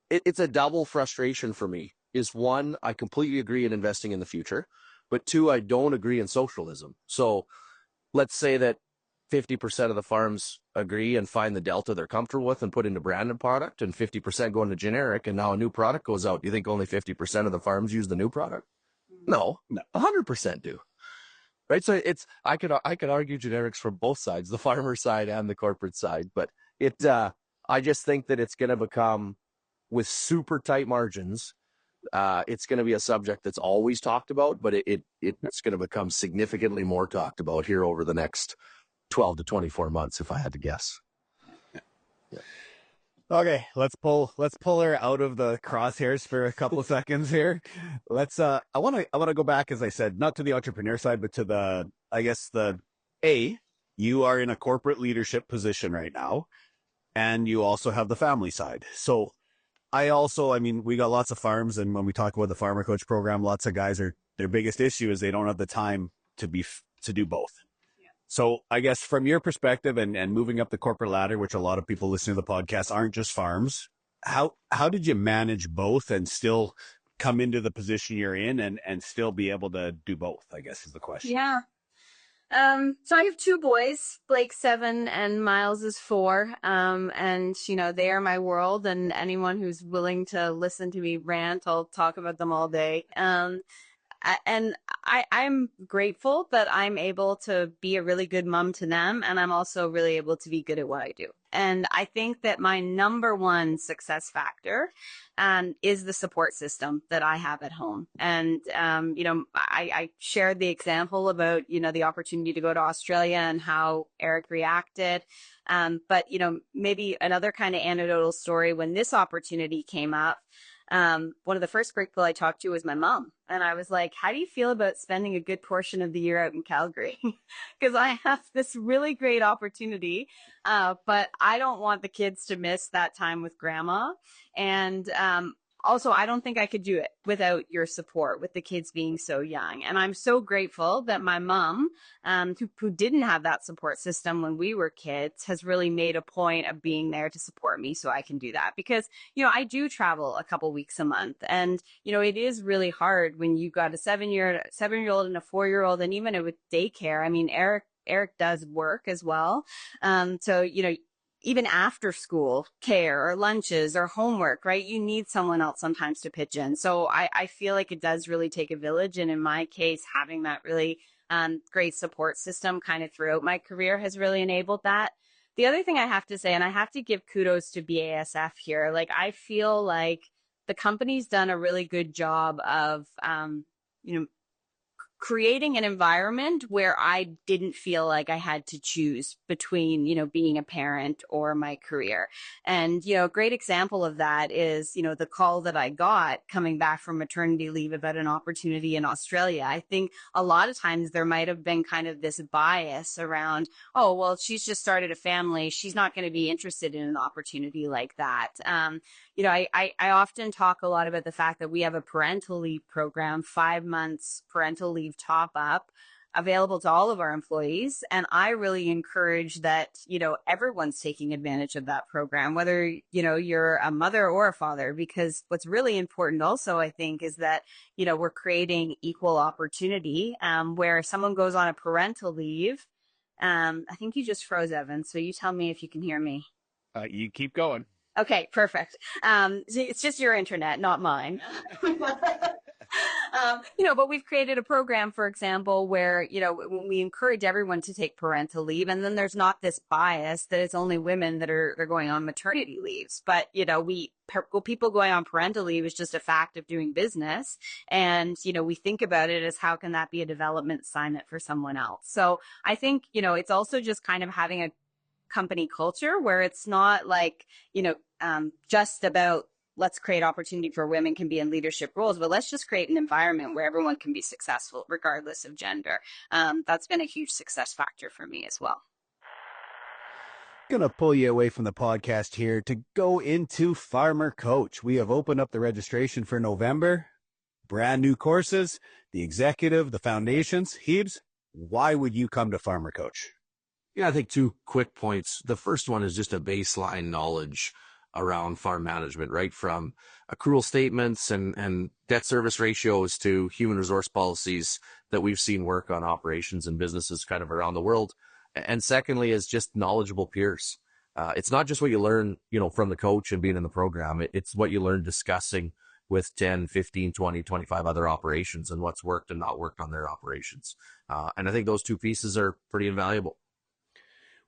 it's a double frustration for me. Is one, I completely agree in investing in the future, but two, I don't agree in socialism. So let's say that 50% of the farms agree and find the Delta they're comfortable with and put into branded product, and 50% go into generic, and now a new product goes out. Do you think only 50% of the farms use the new product? No, 100% do. Right? So I could argue generics from both sides, the farmer side and the corporate side, but I just think that it's going to become, with super tight margins, it's going to be a subject that's always talked about, but it's going to become significantly more talked about here over the next 12 to 24 months, if I had to guess. Yeah. Okay, let's pull her out of the crosshairs for a couple of seconds here. I want to go back, as I said, not to the entrepreneur side, but to you are in a corporate leadership position right now, and you also have the family side. So we got lots of farms, and when we talk about the farmer coach program, lots of guys their biggest issue is they don't have the time to do both. So I guess from your perspective and moving up the corporate ladder, which a lot of people listening to the podcast aren't just farms, how did you manage both and still come into the position you're in and still be able to do both, I guess is the question. Yeah. So I have two boys, Blake's 7 and Miles is 4. And they are my world, and anyone who's willing to listen to me rant, I'll talk about them all day. I'm grateful that I'm able to be a really good mom to them, and I'm also really able to be good at what I do. And I think that my number one success factor is the support system that I have at home. And, I shared the example about, the opportunity to go to Australia and how Eric reacted. But, maybe another kind of anecdotal story, when this opportunity came up, one of the first people I talked to was my mom. And I was like, how do you feel about spending a good portion of the year out in Calgary? Because I have this really great opportunity, but I don't want the kids to miss that time with grandma. And also, I don't think I could do it without your support, with the kids being so young. And I'm so grateful that my mom, who didn't have that support system when we were kids, has really made a point of being there to support me so I can do that. Because, I do travel a couple weeks a month. And, it is really hard when you've got a 7-year-old and a 4-year-old, and even with daycare. I mean, Eric does work as well. So, even after school care or lunches or homework, right? You need someone else sometimes to pitch in. So I feel like it does really take a village. And in my case, having that really great support system kind of throughout my career has really enabled that. The other thing I have to say, and I have to give kudos to BASF here, like I feel like the company's done a really good job of, creating an environment where I didn't feel like I had to choose between, being a parent or my career. And, a great example of that is, the call that I got coming back from maternity leave about an opportunity in Australia. I think a lot of times there might have been kind of this bias around, oh, well, she's just started a family, she's not going to be interested in an opportunity like that. I often talk a lot about the fact that we have a parental leave program, 5 months parental leave top up, available to all of our employees. And I really encourage that, everyone's taking advantage of that program, whether, you're a mother or a father, because what's really important also, I think, is that, we're creating equal opportunity, where someone goes on a parental leave. I think you just froze, Evan. So you tell me if you can hear me. You keep going. Okay, perfect. It's just your internet, not mine. But we've created a program, for example, where, we encourage everyone to take parental leave, and then there's not this bias that it's only women that are going on maternity leaves. But, people going on parental leave is just a fact of doing business. And, we think about it as how can that be a development assignment for someone else? So I think, it's also just kind of having a company culture where it's not like, just about let's create opportunity for women can be in leadership roles, but let's just create an environment where everyone can be successful regardless of gender. That's been a huge success factor for me as well. Going to pull you away from the podcast here to go into Farmer Coach. We have opened up the registration for November. Brand new courses, the executive, the foundations. Heebs, why would you come to Farmer Coach? Yeah, I think 2 quick points. The first one is just a baseline knowledge around farm management, right? From accrual statements and debt service ratios to human resource policies that we've seen work on operations and businesses kind of around the world. And secondly is just knowledgeable peers. It's not just what you learn, from the coach and being in the program. It's what you learn discussing with 10, 15, 20, 25 other operations and what's worked and not worked on their operations. And I think those 2 pieces are pretty invaluable.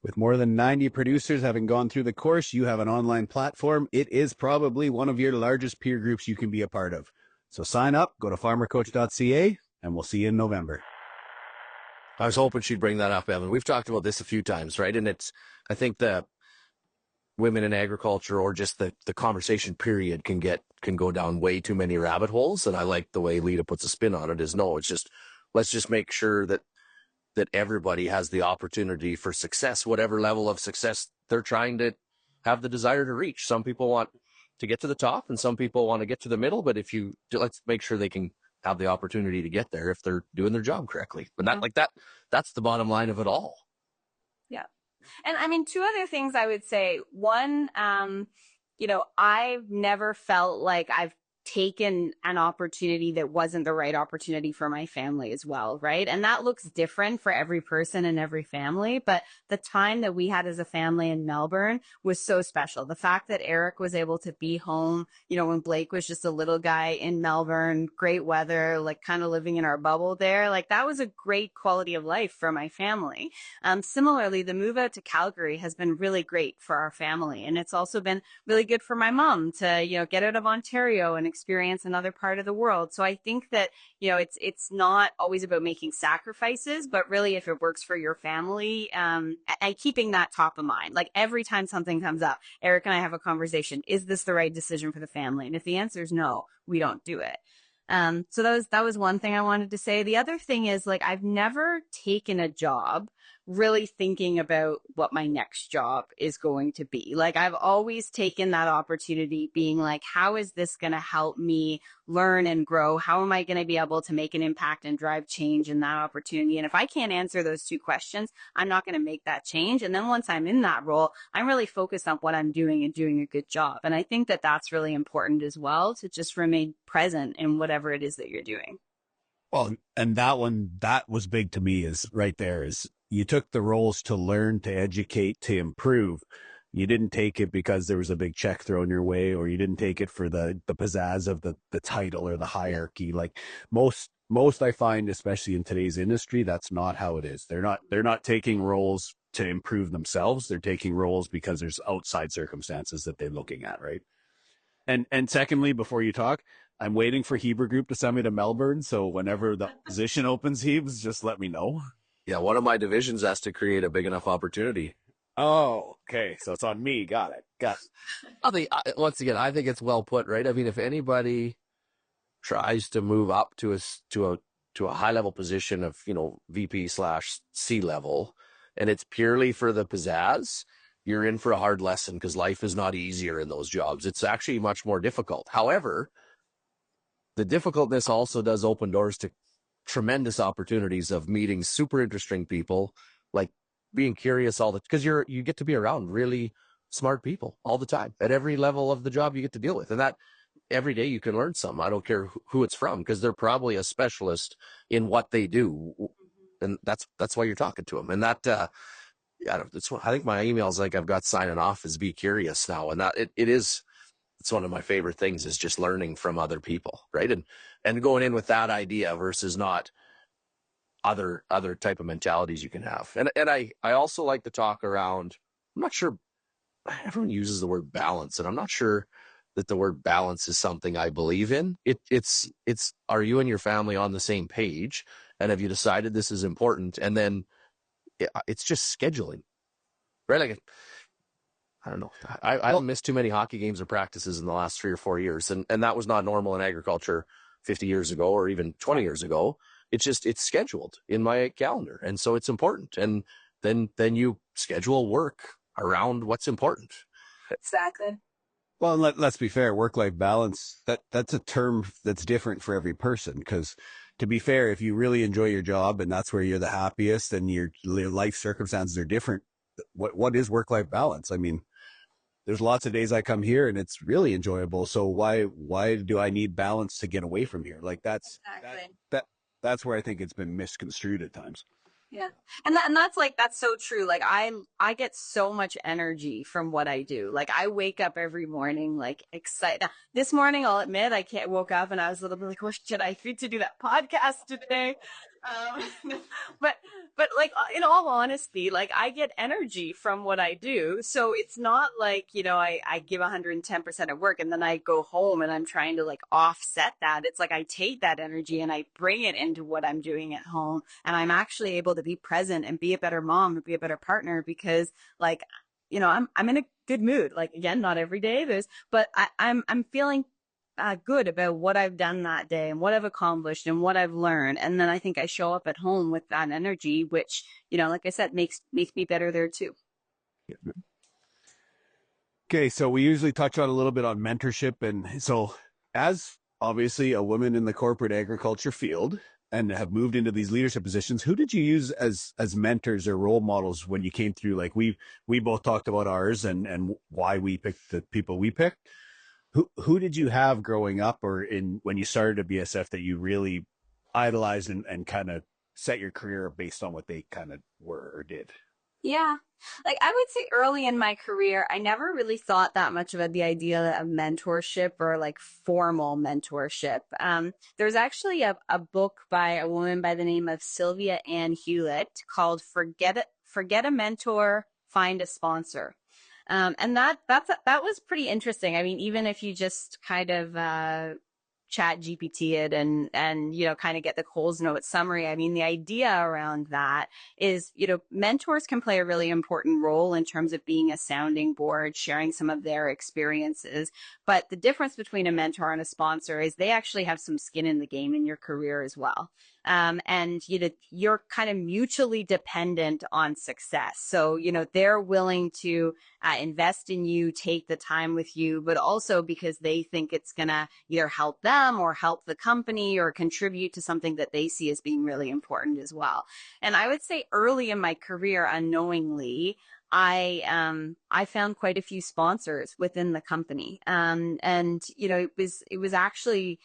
With more than 90 producers having gone through the course, you have an online platform. It is probably one of your largest peer groups you can be a part of. So sign up, go to farmercoach.ca, and we'll see you in November. I was hoping she'd bring that up, Evan. We've talked about this a few times, right? And I think the women in agriculture or just the conversation period can go down way too many rabbit holes. And I like the way Leta puts a spin on it is let's just make sure that everybody has the opportunity for success, whatever level of success they're trying to have the desire to reach. Some people want to get to the top and some people want to get to the middle, but let's make sure they can have the opportunity to get there if they're doing their job correctly. But not like that. That's the bottom line of it all. Yeah. And I mean, 2 other things I would say. One, I've never felt like I've taken an opportunity that wasn't the right opportunity for my family as well, right? And that looks different for every person and every family, but the time that we had as a family in Melbourne was so special. The fact that Eric was able to be home, when Blake was just a little guy in Melbourne, great weather, like kind of living in our bubble there, like that was a great quality of life for my family. Similarly, the move out to Calgary has been really great for our family. And it's also been really good for my mom to, get out of Ontario and experience another part of the world. So I think that, it's not always about making sacrifices, but really if it works for your family, and keeping that top of mind, like every time something comes up, Eric and I have a conversation. Is this the right decision for the family? And if the answer is no, we don't do it. So that was one thing I wanted to say. The other thing is like, I've never taken a job really thinking about what my next job is going to be. Like I've always taken that opportunity being like, how is this going to help me learn and grow? How am I going to be able to make an impact and drive change in that opportunity? And if I can't answer those 2 questions, I'm not going to make that change. And then once I'm in that role, I'm really focused on what I'm doing and doing a good job. And I think that that's really important as well, to just remain present in whatever it is that you're doing. Well, and that was big to me is right there is you took the roles to learn, to educate, to improve. You didn't take it because there was a big check thrown your way, or you didn't take it for the pizzazz of the title or the hierarchy. Like most I find, especially in today's industry, that's not how it is. They're not taking roles to improve themselves. They're taking roles because there's outside circumstances that they're looking at, right? And secondly, before you talk, I'm waiting for Hebrew Group to send me to Melbourne. So whenever the position opens, Hebes, just let me know. Yeah, one of my divisions has to create a big enough opportunity. Oh, okay. So it's on me. Got it. Once again, I think it's well put, right? I mean, if anybody tries to move up to a high level position of, VP/C level, and it's purely for the pizzazz, you're in for a hard lesson because life is not easier in those jobs. It's actually much more difficult. However, the difficultness also does open doors to tremendous opportunities of meeting super interesting people, like being curious because you get to be around really smart people all the time at every level of the job you get to deal with. And that every day you can learn something. I don't care who it's from, because they're probably a specialist in what they do. And that's why you're talking to them. And that, I think my emails, like I've got signing off, is be curious now. And that it's one of my favorite things, is just learning from other people, right? And going in with that idea versus not other type of mentalities you can have. And I also like to talk around, I'm not sure, everyone uses the word balance, and I'm not sure that the word balance is something I believe in. It's are you and your family on the same page? And have you decided this is important? And then it's just scheduling, right? Like I don't know. I haven't missed too many hockey games or practices in the last 3 or 4 years. And that was not normal in agriculture 50 years ago or even 20 years ago. It's scheduled in my calendar. And so it's important. And then you schedule work around what's important. Exactly. Well, and let's be fair, work-life balance, that's a term that's different for every person. Because to be fair, if you really enjoy your job and that's where you're the happiest and your life circumstances are different, what is work-life balance? I mean, there's lots of days I come here and it's really enjoyable. So why do I need balance to get away from here? Like Exactly. that's where I think it's been misconstrued at times. Yeah. And that's so true. Like I get so much energy from what I do. Like I wake up every morning, like excited. This morning, I'll admit, woke up and I was a little bit like, well, should I fit to do that podcast today? But like in all honesty, like I get energy from what I do. So it's not like, I give 110% at work and then I go home and I'm trying to like offset that. It's like I take that energy and I bring it into what I'm doing at home. And I'm actually able to be present and be a better mom and be a better partner because like, I'm in a good mood. Like again, not every day but I'm feeling good about what I've done that day and what I've accomplished and what I've learned. And then I think I show up at home with that energy, which, like I said, makes me better there too. Okay, so we usually touch on a little bit on mentorship. And so as obviously a woman in the corporate agriculture field and have moved into these leadership positions, who did you use as mentors or role models when you came through? Like we both talked about ours and why we picked the people we picked. Who did you have growing up or when you started at BASF that you really idolized and kind of set your career based on what they kind of were or did? Yeah. Like I would say early in my career, I never really thought that much about the idea of mentorship or like formal mentorship. There's actually a book by a woman by the name of Sylvia Ann Hewlett called Forget a Mentor, Find a Sponsor. And that was pretty interesting. I mean, even if you just kind of chat GPT it and kind of get the Coles Notes summary. I mean, the idea around that is, mentors can play a really important role in terms of being a sounding board, sharing some of their experiences. But the difference between a mentor and a sponsor is they actually have some skin in the game in your career as well. And you're kind of mutually dependent on success. So, they're willing to invest in you, take the time with you, but also because they think it's going to either help them or help the company or contribute to something that they see as being really important as well. And I would say early in my career, unknowingly, I found quite a few sponsors within the company. And it was actually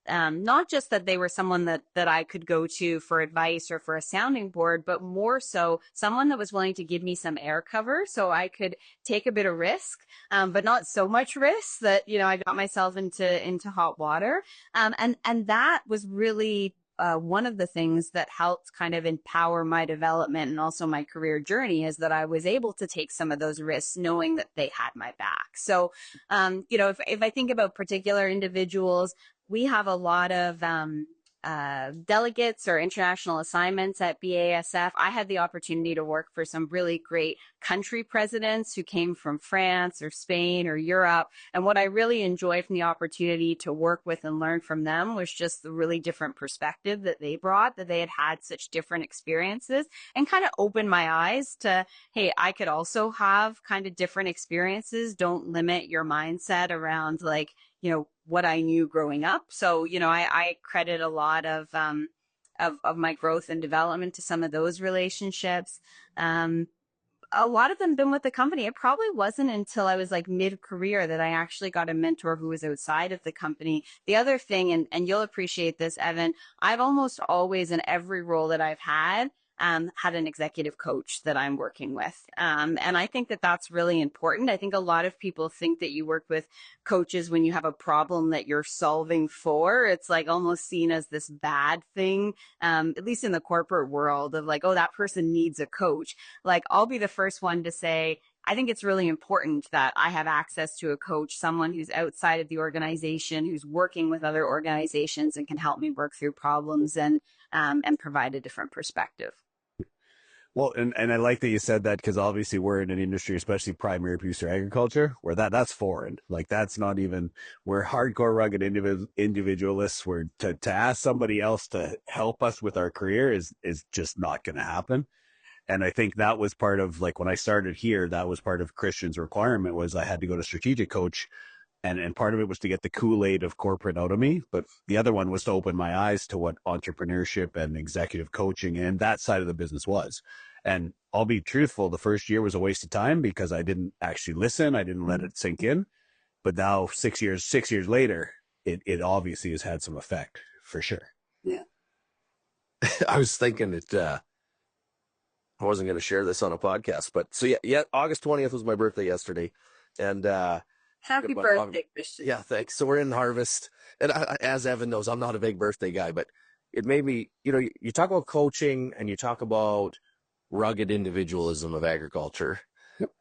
not just that they were someone that I could go to for advice or for a sounding board, but more so someone that was willing to give me some air cover so I could take a bit of risk, but not so much risk that, I got myself into hot water. And that was really one of the things that helped kind of empower my development and also my career journey is that I was able to take some of those risks knowing that they had my back. So, if I think about particular individuals, we have a lot of delegates or international assignments at BASF. I had the opportunity to work for some really great country presidents who came from France or Spain or Europe. And what I really enjoyed from the opportunity to work with and learn from them was just the really different perspective that they brought, that they had such different experiences, and kind of opened my eyes to, hey, I could also have kind of different experiences. Don't limit your mindset around like, what I knew growing up. So, I credit a lot of my growth and development to some of those relationships. A lot of them been with the company. It probably wasn't until I was like mid-career that I actually got a mentor who was outside of the company. The other thing, and you'll appreciate this, Evan, I've almost always in every role that I've had an executive coach that I'm working with. And I think that that's really important. I think a lot of people think that you work with coaches when you have a problem that you're solving for. It's like almost seen as this bad thing, at least in the corporate world of like, oh, that person needs a coach. Like I'll be the first one to say, I think it's really important that I have access to a coach, someone who's outside of the organization, who's working with other organizations and can help me work through problems and provide a different perspective. Well, and I like that you said that because obviously we're in an industry, especially primary producer agriculture, where that's foreign. Like that's not even, we're hardcore rugged individualists. Where to ask somebody else to help us with our career is just not going to happen. And I think that was part of, like, when I started here, that was part of Kristjan's requirement was I had to go to strategic coach. And part of it was to get the Kool-Aid of corporate out of me. But the other one was to open my eyes to what entrepreneurship and executive coaching and that side of the business was. And I'll be truthful, the first year was a waste of time because I didn't actually listen. I didn't let it sink in. But now 6 years later, it obviously has had some effect for sure. Yeah. I was thinking I wasn't going to share this on a podcast, but so yeah, August 20th was my birthday yesterday. And, Happy birthday, Kristjan. yeah, thanks. So we're in harvest. And as Evan knows, I'm not a big birthday guy, but it made me, you talk about coaching and you talk about rugged individualism of agriculture. Yep.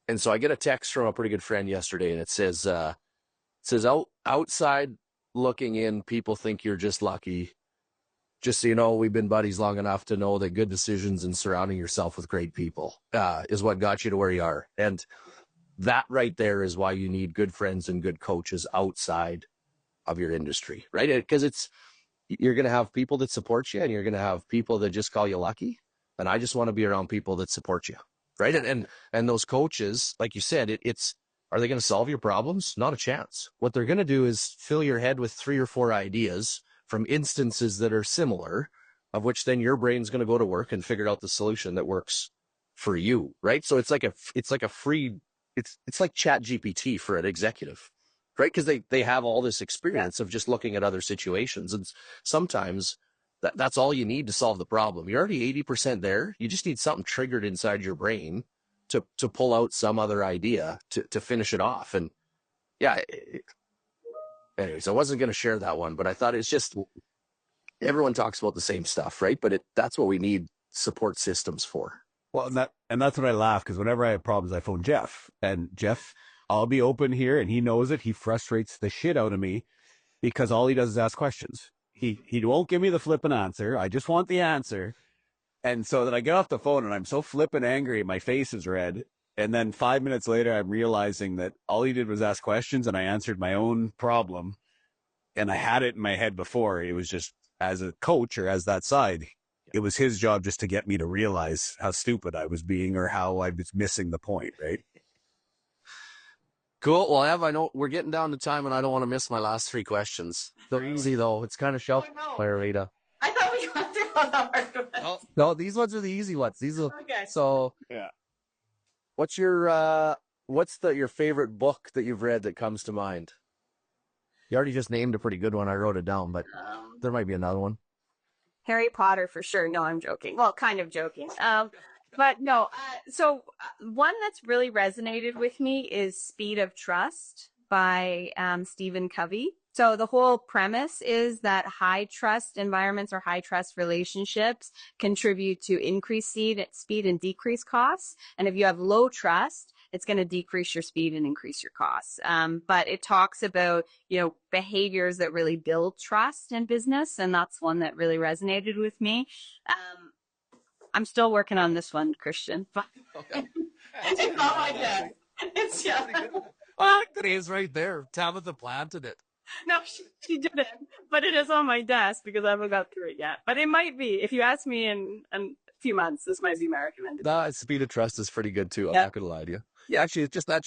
And so I get a text from a pretty good friend yesterday, and it says outside looking in, people think you're just lucky. Just so you know, we've been buddies long enough to know that good decisions and surrounding yourself with great people is what got you to where you are. And that right there is why you need good friends and good coaches outside of your industry, right? Because you're going to have people that support you and you're going to have people that just call you lucky. And I just want to be around people that support you, right? And those coaches, like you said, are they going to solve your problems? Not a chance. What they're going to do is fill your head with 3 or 4 ideas from instances that are similar, of which then your brain's going to go to work and figure out the solution that works for you, right? So it's like a free, it's like Chat GPT for an executive, right? Because they have all this experience of just looking at other situations. And sometimes that's all you need to solve the problem. You're already 80% there. You just need something triggered inside your brain to pull out some other idea to finish it off. And yeah, anyways, I wasn't going to share that one, but I thought it's just, everyone talks about the same stuff, right? But that's what we need support systems for. Well, and that's when I laugh, because whenever I have problems, I phone Jeff. And Jeff, I'll be open here, and he knows it. He frustrates the shit out of me because all he does is ask questions. He won't give me the flippant answer. I just want the answer. And so then I get off the phone, and I'm so flippant angry, my face is red. And then 5 minutes later, I'm realizing that all he did was ask questions, and I answered my own problem. And I had it in my head before. It was just, as a coach or as that side, it was his job just to get me to realize how stupid I was being or how I was missing the point, right? Cool. Well, Ev, I know we're getting down to time, and I don't want to miss my last 3 questions. They're easy, though. It's kind of shelf player, Rita. I thought we got through all the hard ones. No, these ones are the easy ones. These are Okay. so. Yeah. What's your favorite book that you've read that comes to mind? You already just named a pretty good one. I wrote it down, but there might be another one. Harry Potter for sure. No, I'm joking. Well, kind of joking. But no. So one that's really resonated with me is Speed of Trust by Stephen Covey. So the whole premise is that high trust environments or high trust relationships contribute to increased speed and decrease costs. And if you have low trust, it's going to decrease your speed and increase your costs. But it talks about, behaviors that really build trust in business. And that's one that really resonated with me. I'm still working on this one, Kristjan. Okay. It's not my desk. It's Well, it is right there. Tabitha planted it. No, she didn't. But it is on my desk because I haven't got through it yet. But it might be. If you ask me in a few months, this might be my recommended. That Speed of Trust is pretty good too. I'm not gonna lie to you. Yeah, actually, that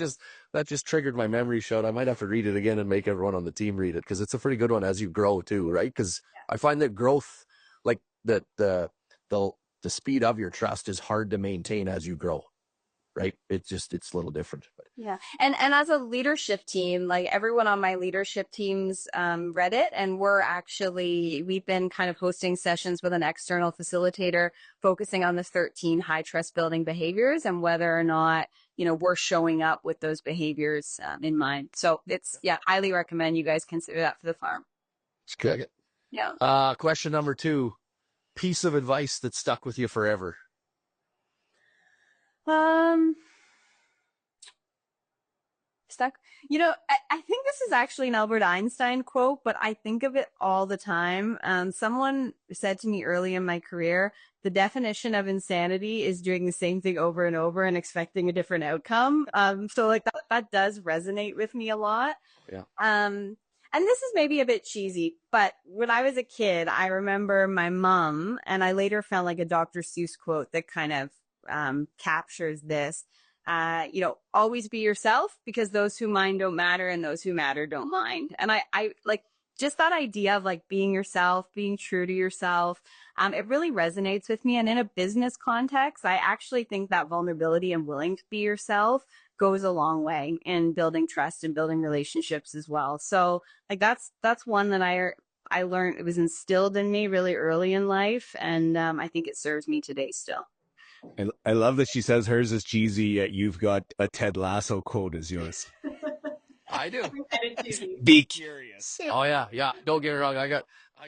just triggered my memory shot. I might have to read it again and make everyone on the team read it because it's a pretty good one as you grow too, right? Because I find that growth, like the speed of your trust, is hard to maintain as you grow, right? It's a little different. But. Yeah. And as a leadership team, like everyone on my leadership teams read it, and we've been kind of hosting sessions with an external facilitator focusing on the 13 high trust building behaviors and whether or not, we're showing up with those behaviors in mind. So highly recommend you guys consider that for the farm. It's good. Yeah. Question number 2, piece of advice that stuck with you forever. stuck. I think this is actually an Albert Einstein quote, but I think of it all the time. Someone said to me early in my career, the definition of insanity is doing the same thing over and over and expecting a different outcome. So like that does resonate with me a lot. Yeah. And this is maybe a bit cheesy, but when I was a kid, I remember my mom, and I later found like a Dr. Seuss quote that kind of captures this. Always be yourself, because those who mind don't matter and those who matter don't mind. And I like just that idea of like being yourself, being true to yourself. It really resonates with me. And in a business context, I actually think that vulnerability and willing to be yourself goes a long way in building trust and building relationships as well. So like that's one that I learned. It was instilled in me really early in life, and I think it serves me today still. I love that she says hers is cheesy, yet you've got a Ted Lasso quote as yours. I do. Be curious. Oh yeah. Don't get me wrong. I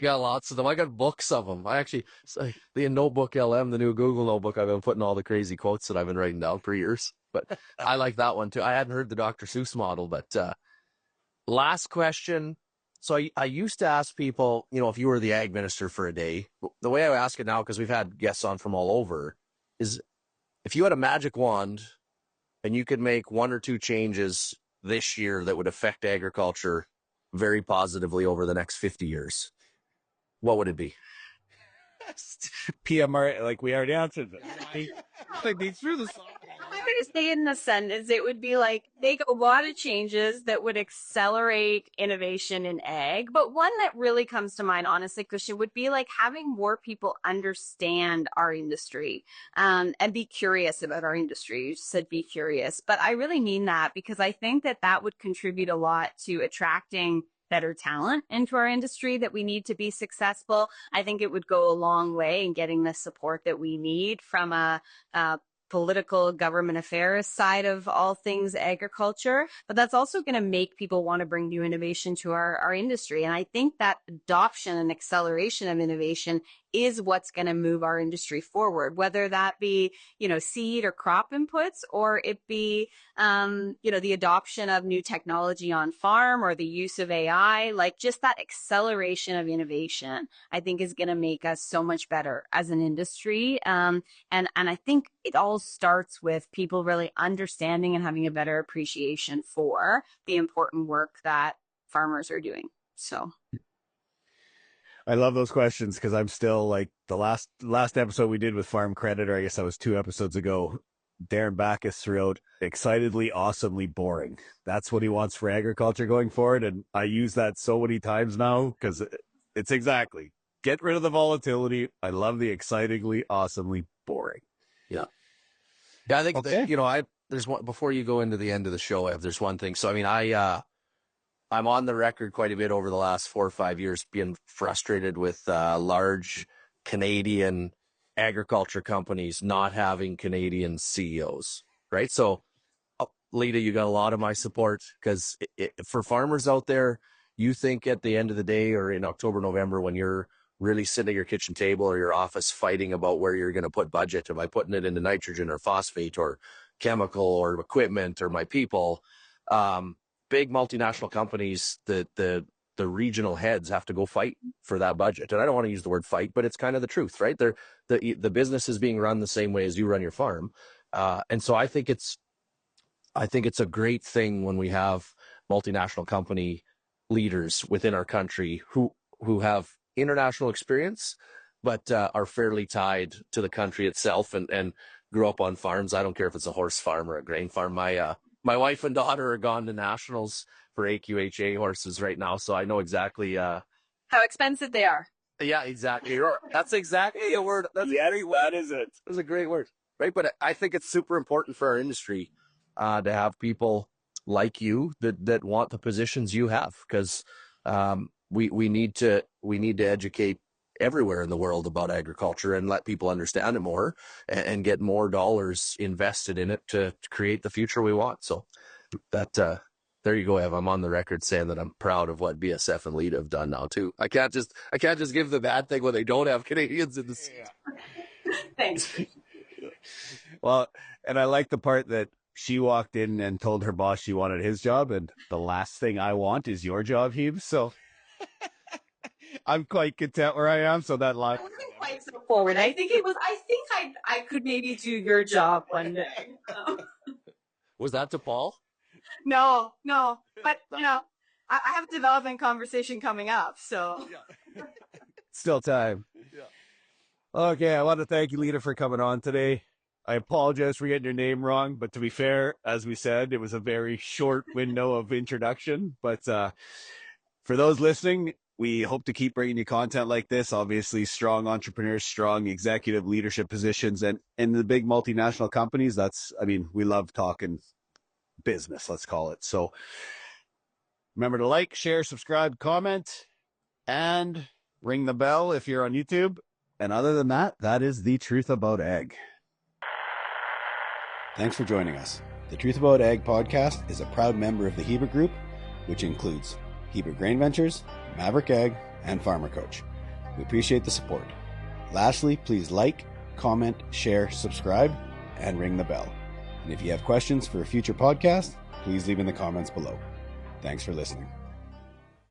got lots of them. I got books of them. The Notebook LM, the new Google Notebook, I've been putting all the crazy quotes that I've been writing down for years. But I like that one too. I hadn't heard the Dr. Seuss model, but last question. So I used to ask people, if you were the ag minister for a day, the way I ask it now, because we've had guests on from all over, is if you had a magic wand and you could make one or two changes this year that would affect agriculture very positively over the next 50 years, what would it be? PMR, like we already answered this. Like they threw the song. I'm going to say in the sentence, it would be like make a lot of changes that would accelerate innovation in ag. But one that really comes to mind, honestly, Kristjan, would be like having more people understand our industry and be curious about our industry. You said be curious, but I really mean that, because I think that would contribute a lot to attracting better talent into our industry that we need to be successful. I think it would go a long way in getting the support that we need from a political government affairs side of all things agriculture, but that's also going to make people want to bring new innovation to our industry. And I think that adoption and acceleration of innovation is what's going to move our industry forward, whether that be, seed or crop inputs, or it be, the adoption of new technology on farm or the use of AI. Like just that acceleration of innovation, I think is going to make us so much better as an industry. And I think it all starts with people really understanding and having a better appreciation for the important work that farmers are doing. So I love those questions, because I'm still like the last episode we did with Farm Creditor, I guess that was 2 episodes ago. Darren Backus threw out excitedly, awesomely boring. That's what he wants for agriculture going forward. And I use that so many times now, because it's exactly get rid of the volatility. I love the excitingly, awesomely boring. Yeah. Yeah. I think that, there's one, before you go into the end of the show, there's one thing. So, I mean, I'm on the record quite a bit over the last 4 or 5 years being frustrated with large Canadian agriculture companies not having Canadian CEOs, right? So, Leta, you got a lot of my support, because for farmers out there, you think at the end of the day or in October, November, when you're really sitting at your kitchen table or your office fighting about where you're going to put budget, am I putting it into nitrogen or phosphate or chemical or equipment or my people, big multinational companies, the regional heads have to go fight for that budget. And I don't want to use the word fight, but it's kind of the truth, right? The business is being run the same way as you run your farm. And so I think it's a great thing when we have multinational company leaders within our country who have international experience, but are fairly tied to the country itself and grew up on farms. I don't care if it's a horse farm or a grain farm. My wife and daughter are gone to nationals for AQHA horses right now, so I know exactly how expensive they are. Yeah, exactly. That's exactly a word. That's that is it. That's a great word, right? But I think it's super important for our industry to have people like you that want the positions you have, because we need to educate everywhere in the world about agriculture and let people understand it more and get more dollars invested in it to create the future we want. So that there you go, Ev. I'm on the record saying that I'm proud of what BASF and Leta have done now too. I can't just give the bad thing when they don't have Canadians in the seat. Thanks. Well, and I like the part that she walked in and told her boss she wanted his job, and the last thing I want is your job, Hebe. So I'm quite content where I am. So that line I wasn't quite so forward. I think I could maybe do your job one day. Was that to Paul? No, but I have a development conversation coming up, so. still time. Okay, I want to thank you, Leta, for coming on today. I apologize for getting your name wrong, but to be fair, as we said, it was a very short window of introduction. But for those listening, we hope to keep bringing you content like this. Obviously, strong entrepreneurs, strong executive leadership positions, and in the big multinational companies, we love talking business, let's call it. So remember to like, share, subscribe, comment, and ring the bell if you're on YouTube. And other than that, that is The Truth About Ag. Thanks for joining us. The Truth About Ag podcast is a proud member of the Heber Group, which includes Heber Grain Ventures, Maverick Ag, and Farmer Coach. We appreciate the support. Lastly, please like, comment, share, subscribe, and ring the bell. And if you have questions for a future podcast, please leave in the comments below. Thanks for listening.